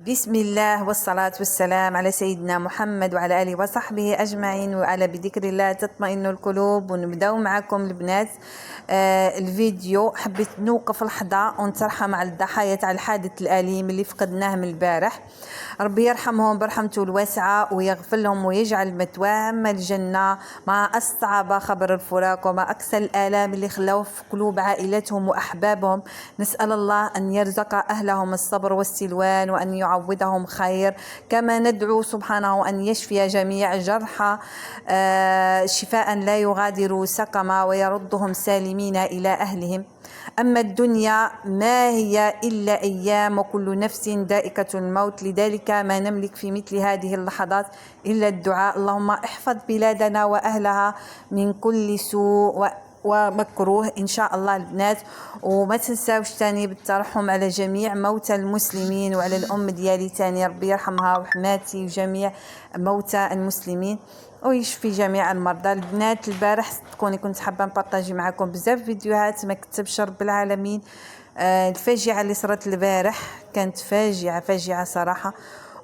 بسم الله والصلاة والسلام على سيدنا محمد وعلى آله وصحبه أجمعين. وعلى بذكر الله تطمئن القلوب. ونبداو معكم البنات الفيديو. حبيت نوقف لحظة ونترحم على الضحايا تاع الحادث الأليم اللي فقدناه من البارح. ربي يرحمهم برحمته الواسعة ويغفر لهم ويجعل مثواهم الجنة، مع أصعب خبر الفراق وما أكثر الآلام اللي خلاو في قلوب عائلتهم وأحبابهم. نسأل الله أن يرزق أهلهم الصبر والسلوان وأن يعوضهم خير، كما ندعو سبحانه أن يشفي جميع جرحى شفاء لا يغادر سقما ويردهم سالمين إلى أهلهم. أما الدنيا ما هي إلا أيام وكل نفس ذائقة الموت، لذلك ما نملك في مثل هذه اللحظات إلا الدعاء. اللهم احفظ بلادنا وأهلها من كل سوء ومكروه إن شاء الله البنات. وما تنساوش تاني بالترحم على جميع موتى المسلمين وعلى الأم ديالي تاني، ربي يرحمها وحماتي وجميع موتى المسلمين ويشفي جميع المرضى. البنات البارح تكوني كنت حابه نبارطاجي معكم بزاف فيديوهات، ما كتبش رب العالمين. الفاجعه اللي صارت البارح كانت فاجعه صراحه،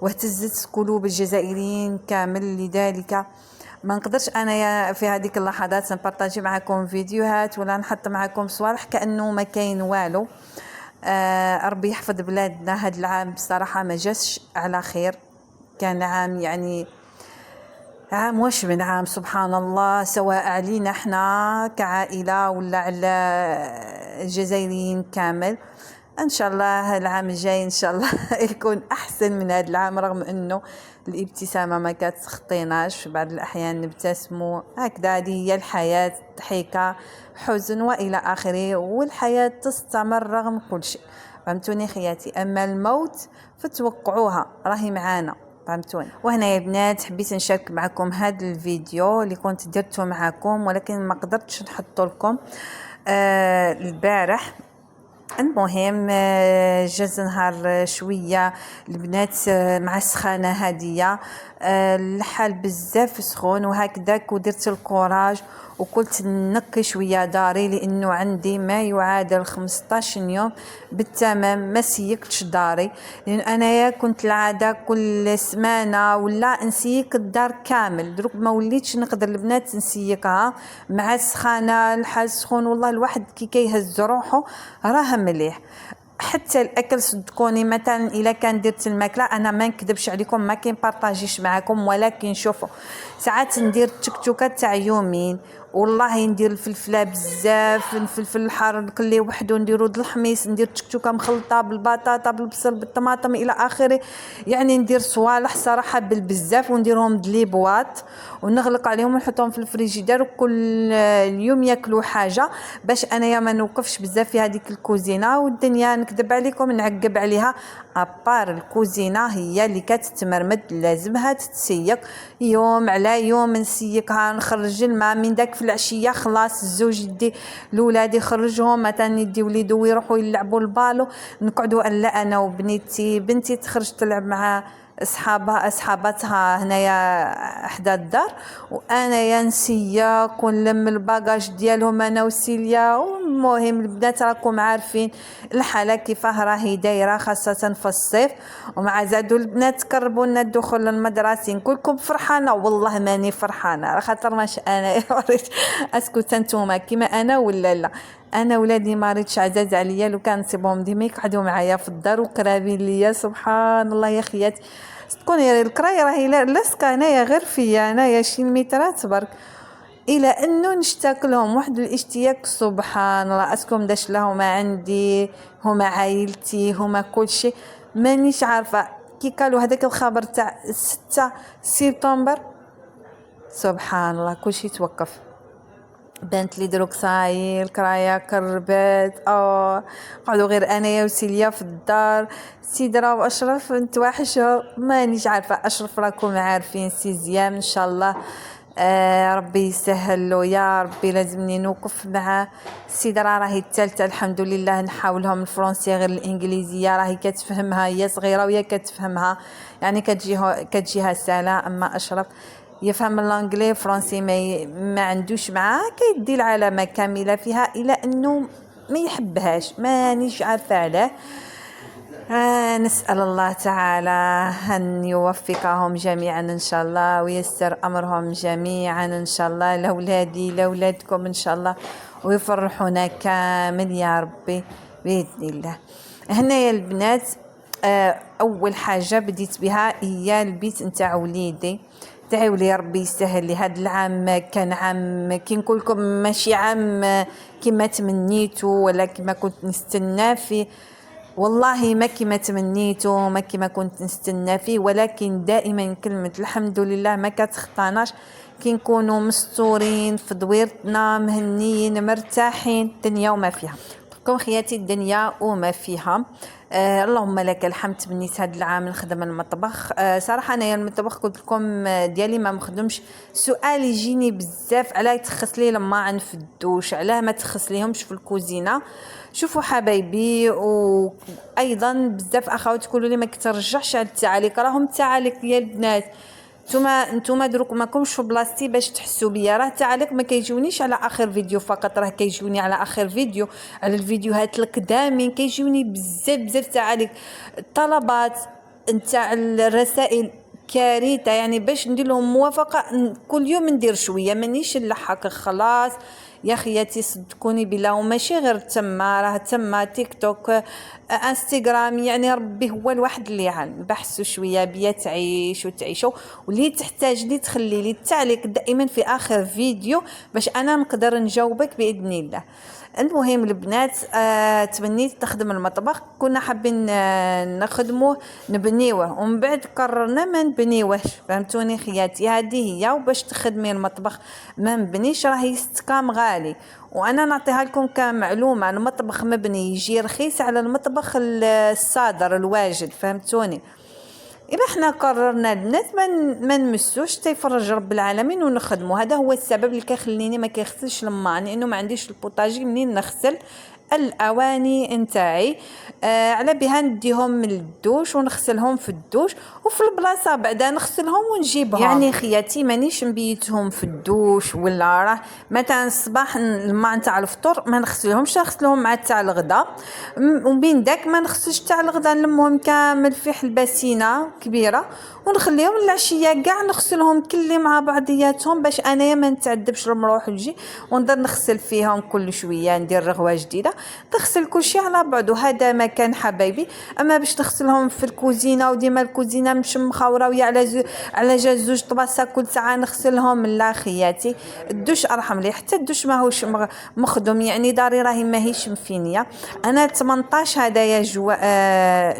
واهتزت قلوب الجزائريين كامل. لذلك ما نقدرش انا في هذيك اللحظات نبارطاجي معكم فيديوهات ولا نحط معكم صوالح كانه ما كاين والو. ربي يحفظ بلادنا. هذا العام بصراحه ما جاش على خير، كان عام يعني عام واش من عام سبحان الله، سواء علينا احنا كعائلة ولا على الجزائريين كامل. ان شاء الله العام الجاي ان شاء الله يكون احسن من هذا العام، رغم انه الابتسامة ما كتخطيناش، في بعض الاحيان نبتسموا هكذا. هذه هي الحياة، ضحكة حزن والى اخره، والحياة تستمر رغم كل شيء. فهمتوني خياتي؟ اما الموت فتوقعوها راهي معانا، فهمتوني؟ وهنا يا بنات حبيت نشارك معكم هذا الفيديو اللي كنت درته معكم، ولكن ما قدرتش نحط لكم البارح. المهم جاز نهار شويه البنات مع السخانه هاديه، الحال بزاف سخون وهكذاك، ودرت الكوراج وقلت نقي شويه داري، لانه عندي ما يعادل 15 يوم بالتمام ما سيقتش داري. لان انايا كنت العاده كل سمانه ولا نسيك الدار كامل، دروك ما وليتش نقدر البنات نسيقها مع السخانه. الحال سخون والله، الواحد كي كيهز روحه راه مليح. حتى الاكل صدقوني، مثلا الا كان درت الماكله، انا ما نكذبش عليكم ما كنبارطاجيش معكم، ولكن شوفوا ساعات ندير التكتوكات تاع يومين، والله ندير الفلفله بزاف، الفلفل الحار نقليه وحده، نديرو د الحميص، ندير تكتوكه مخلطه بالبطاطا بالبصل بالطماطم الى اخره، يعني ندير صوالح صراحه بالبزاف، ونديرهم دلي بواط ونغلق عليهم ونحطهم في الفريجيدير، وكل اليوم ياكلوا حاجه، باش انايا ما نوقفش بزاف في هذيك الكوزينه. والدنيا نكذب عليكم نعقب عليها، ابار الكوزينه هي اللي كتتمرمد لازمها تتسيق يوم على يوم، نسيقها نخرج الماء من داك في العشيه، خلاص الزوج يدي الاولاد يخرجهم، مثلا يدي وليدو يروحوا يلعبوا البالو، نقعدوا الا انا وبنيتي، بنتي تخرج تلعب مع اصحاباتها هنايا حدا الدار، وانا يا نسيق ونلم الباجاج ديالهم انا وسيليا. والمهم البنات راكم عارفين الحاله كيفاه راهي دايره، خاصه في الصيف، ومع زادوا البنات تقربوا لنا الدخول للمدرسه. كلكم فرحانه؟ والله ماني فرحانه، خاطر ماش انا ريت اسكت انتوما كيما انا ولا لا. انا ولادي ما ريتش عزاز عليا، لو كان نصيبهم ديما يقعدوا معايا في الدار وقرابين ليا، سبحان الله يا خياتي. تكوني القرايه راهي لاصقه انايا غير فيا انايا شي مترات برك، الى انه نشتاق لهم واحد الاشتياق سبحان الله. اسكم داش لهم عندي، هما عائلتي، هما كل شيء، مانيش عارفه. كي قالوا هذاك الخبر تاع 6 سبتمبر سبحان الله كل شيء توقف. بنت لي دروك صاي القرايه قربت، قعدوا غير انايا وسيليا في الدار. سيدرا واشرف نتوحشوا، مانيش عارفه. اشرف راكم عارفين سي زيام ان شاء الله، ربي يسهل له يا ربي. لازمني نوقف مع السيدرا، راهي الثالثه الحمد لله، نحاولهم الفرنسيه غير الانجليزيه راهي كتفهمها، هي صغيره وهي كتفهمها، يعني كتجيها سهله. اما اشرف يفهم الانجلي الفرنسي ما عندوش معاه، كيدي العلامه كامله فيها، الى انه ما يحبهاش، مانيش عارفه علاه. نسأل الله تعالى أن يوفقهم جميعا إن شاء الله وييسر أمرهم جميعا إن شاء الله، لأولادي لأولادكم إن شاء الله، ويفرحونا كامل يا ربي بإذن الله. هنا يا البنات أول حاجة بديت بها هي البيت نتاع وليدي. دعيوا لي ربي يسهل لي. هذا العام كان عام كي نقول لكم ماشي عام كما تمنيتو ولا كما كنت نستنى فيه، والله ما كما تمنيتو ما كما كنت نستنى فيه، ولكن دائما كلمة الحمد لله ما كتخطاناش كي نكونوا مستورين في دويرتنا مهنيين مرتاحين الدنيا وما فيها. كم خياتي الدنيا وما فيها. اللهم لك الحمد. تبنيت هذا العام نخدم المطبخ. صراحه انايا المطبخ قلت لكم ديالي ما مخدمش. سؤال يجيني بزاف علاه تخص لي لما في الدوش، علاه ما تخص ليهمش في الكوزينه. شوفوا حبايبي، وايضا بزاف اخوات يقولوا لي ما كترجعش على التعاليق، راهم التعاليق يا البنات نتوما دروك ماكمش في بلاصتي باش تحسوا بيا. راه التعاليق ما كيجونيش على اخر فيديو فقط، راه كيجوني على اخر فيديو، على الفيديوهات القدامين كيجوني بزاف تعاليق. الطلبات نتاع الرسائل كارثه، يعني باش ندير لهم موافقه كل يوم ندير شويه مانيش نلحق خلاص يا خياتي. صدقوني بلا وماشي غير تما، راه تما تيك توك انستغرام، يعني ربي هو الواحد اللي يعلم. بحثوا شويه بيا تعيش وتعيشوا، واللي تحتاج لي تخلي لي التعليق دائما في اخر فيديو باش انا نقدر نجاوبك باذن الله. المهم البنات تمنيت تخدم المطبخ، كنا حابين نخدموه نبنيوه، ومن بعد قررنا ما نبنيوهش. فهمتوني خياتي؟ هذه هي. وباش تخدمي المطبخ ما نبنيش راه يستكام غالي. وانا نعطيها لكم كمعلومه، المطبخ مبني يجي رخيص على المطبخ الصادر الواجد. فهمتوني؟ إذا احنا قررنا البنات ما نمسوش تيفرج رب العالمين ونخدموا. هذا هو السبب اللي كيخليني ما كيغسلش لماني، لانه ما عنديش البوطاجي منين نغسل الاواني نتاعي. على بها نديهم من الدوش ونغسلهم في الدوش، وفي البلاصه بعدا نغسلهم ونجيبهم. يعني خياتي مانيش نبيتهم في الدوش، ولا راه مثلا الصباح الماء نتاع الفطور ما نغسلهمش، نغسلهم مع تاع الغدا، ومن بين داك ما نغسلش تاع الغدا نلمهم كامل في حلباسينه كبيره ونخليهم العشيه كاع نغسلهم كلي مع بعضياتهم، باش انايا ما نتعذبش نروح ونجي ونقدر نغسل فيهم كل شويه ندير رغوه جديده تغسل كلشي على بعضو. هذا ما كان حبايبي. اما باش تغسلهم في الكوزينه وديما الكوزينه مشمخه وراويه على جال زوج طباسه كل ساعه نغسلهم، لا خياتي. الدوش ارحم لي، حتى الدوش ماهوش مخدوم، يعني داري راهي ماهيش مفينيه. انا 18 هدايا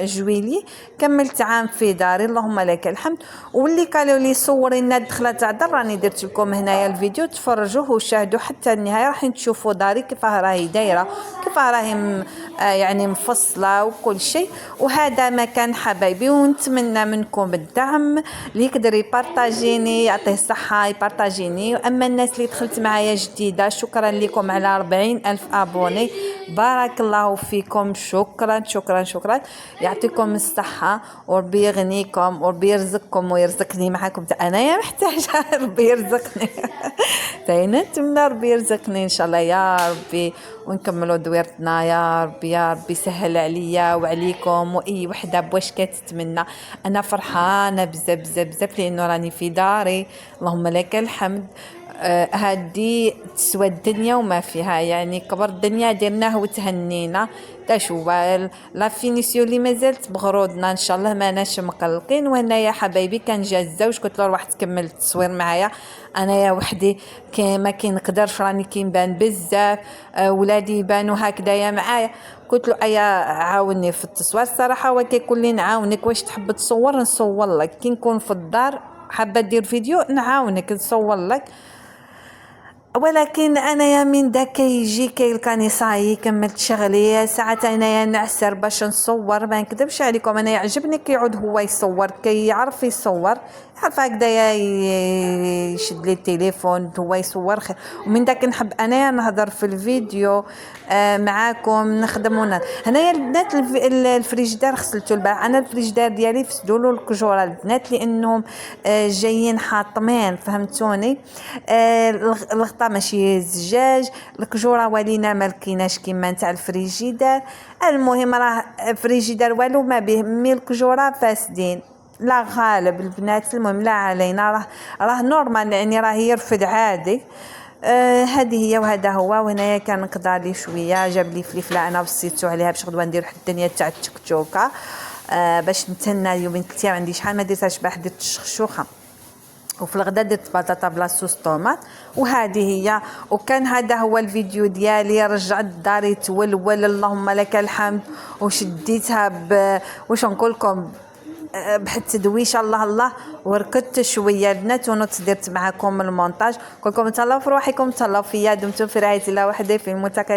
جويلي كملت عام في داري، اللهم لك الحمد. واللي قالوا لي صوري لنا الدخله تاع الدار، راني درت لكم هنايا الفيديو تفرجوه وشاهدوا حتى النهايه، راح تشوفوا داري كيف راهي دايره، كيف راهي يعني مفصله وكل شيء. وهذا مكان حبايبي، ونتمنى منكم الدعم، اللي يقدر يبارطاجيني يعطيه الصحه يبارطاجيني. واما الناس اللي دخلت معايا جديده شكرا لكم على 40,000 ابوني، بارك الله فيكم، شكرا شكرا شكرا. يعطيكم الصحه وربي يغنيكم وربي يرزقكم ويرزقني معكم. انايا محتاجه ربي يرزقني تاينا نتمنى ربي يرزقني ان شاء الله يا ربي، ونكملوا دويرتنا يا ربي. يا ربي سهل عليا وعليكم واي وحده بواش كتتمنى. انا فرحانه بزاف بزاف بزاف لانه راني في داري، اللهم لك الحمد. هادي تسوى الدنيا وما فيها، يعني كبر الدنيا درناه وتهنينا. تشوف لا فينيسيو اللي مازالت بغرودنا ان شاء الله ماناش مقلقين. وهنا يا حبايبي كان جا الزوج قلت له روح تكمل التصوير معايا، انا يا وحدي ما كنقدرش راني كنبان بزاف، ولادي يبانوا هكذايا معايا. قلت له ايا عاوني في التصوير. الصراحه هو كيقول لي نعاونك، واش تحب تصور نصور لك، كي نكون في الدار حابه دير فيديو نعاونك نصور لك. ولكن انايا من دا كيجي كيلقاني صاي كملت شغلي ساعات انايا نعسر باش نصور، ما نكذبش عليكم. انا يعجبني كيعود هو يصور، كيعرف يصور، يعرف هكذا يشد لي التليفون هو يصور خير. ومن داك نحب انايا نهضر في الفيديو معاكم نخدمونا. هنايا البنات الفريجدار غسلته البارح. انا الفريجدار ديالي فسدولو الكجوره البنات لانهم جايين حاطمين، فهمتوني؟ البطاطا ماشي الزجاج. الكجوره ولينا ما لقيناش كيما نتاع الفريجيدار. المهم راه فريجيدار والو ما به، مي الكجوره فاسدين لا غالب البنات. المهم لا علينا، راه نورمال يعني راه يرفد عادي. هذه هي وهذا هو. وهنايا كان نقضى لي شويه، جاب لي فلفله انا بصيتو عليها باش غدوه ندير واحد الدنيا تاع التكتوكه. باش نتهنى اليومين كثير عندي شحال ما درتهاش باه درت الشخشوخه، وفي الغداء درت بطاطا بلا صوص طوماط. وهذه هي. وكان هذا هو الفيديو ديالي. رجعت داري تولول اللهم لك الحمد، وشديتها واش نقول لكم بحال التدويشه الله الله. وركضت شويه البنات ونط درت معكم المونتاج. كلكم تهلاو في روحكم، تهلاو فيا، دمتم في رعايه الله وحده. في المتكة.